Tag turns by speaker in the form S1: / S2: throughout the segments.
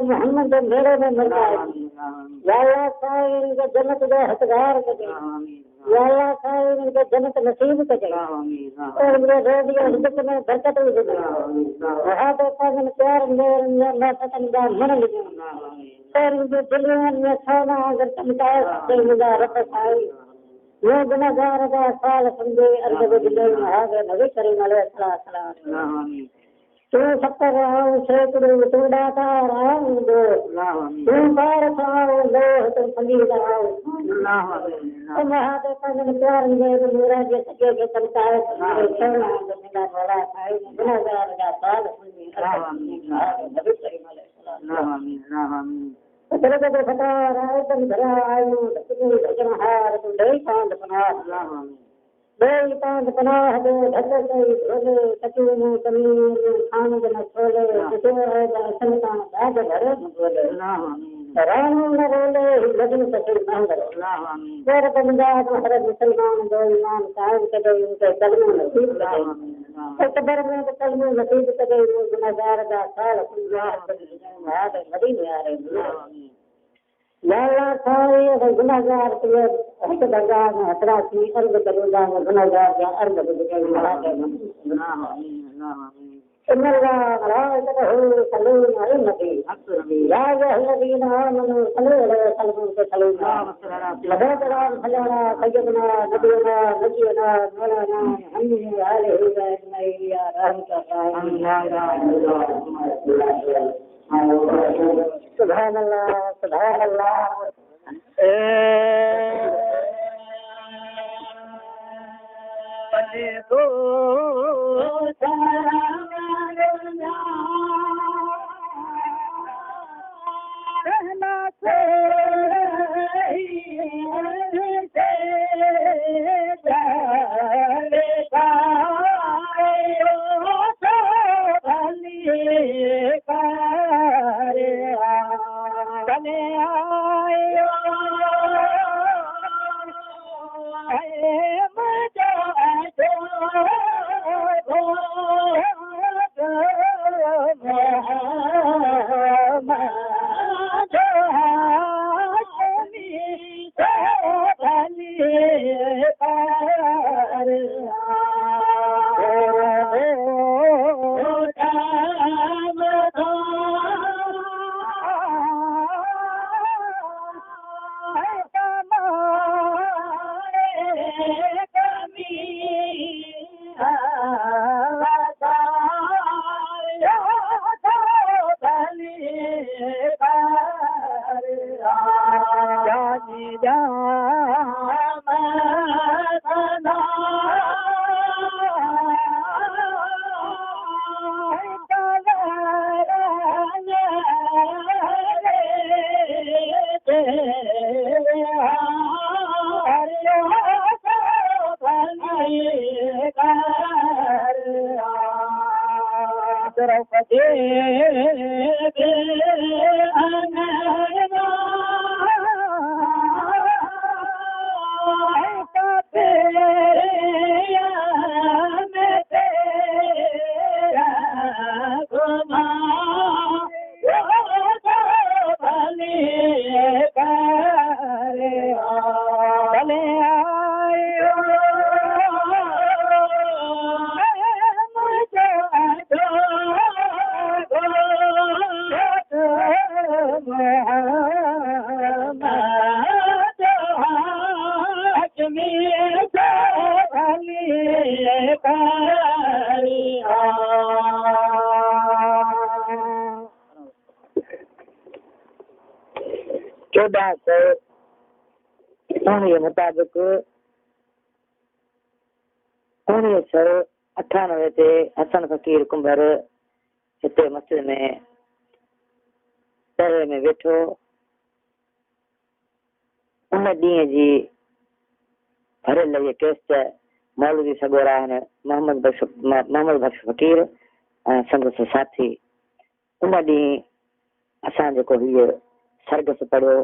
S1: मोहम्मद मेरे में मरदाए या साईं इनके जन्नत दे हकदार कजे या साईं इनके जन्नत नसीब कजे और मेरे रेडियो हिदत में बरकत दे वहां तो पागल प्यार मेरे अल्लाह तआला दा मन लगे और मुझे दिल में सोना अगर चमकाए तो मुझे रब साईं ये गुनाहगार दा साल समझे अरब दिल में हाज़िर नबी करीम अलैहि सलाम तू सत्तर आओ सैकड़ों तू दाता राम दो तू बार आओ लो तू संगीत आओ महादेव का मन प्यार में मेरा जे सके के चलता है सोना मेरा बड़ा भाई गुनाहगार का साल नबी करीम अलैहि सलाम तेरे को फटा राय तन धरा आयो तू भजन हार तू दे पांद पना बेई पांद पनाह दे ढके गई ढोले कचूनु कमीर खान जन छोले किशोर दर्शन का दाद भरे बोले राम न बोले लगन सचल मंगल तेरे पंजाब हर मुसलमान दो ईमान कायम करे उनके कलमे नसीब करे कबर में कलमे नसीब करे वो गुनाहगार दा साल पंजाब महाद मदीने आ रहे या साईं गुनाहगार के हक दरगाह में हतरा की अर्ज करूंगा गुनाहगार का अर्ज करूंगा इन्नल्लाह मलाइकतहु यसल्लूना अलन नबी या अय्युहल्लज़ीना आमनू सल्लू अलैहि वसल्लम तस्लीमा लबैक सल्लल्लाहु सय्यदना नबीना नबीना मौलाना मुहम्मद आलिहि व अजमईन या सुभान अल्लाह तो
S2: 1498 मुताबिक़ 1998 ते हसन फ़कीर कुंभर हिते मस्जिद में दरवे में वेठो। उन ॾींहं जी भरियल इहे केस्ट मौलवी सॻोरा आहिनि मोहम्मद बख्श फ़कीर ऐं संदसि साथी। उन ॾींहुं असां जेको हीअ सरगस पढ़ियो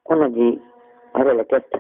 S2: उनजी भरियल केस्ट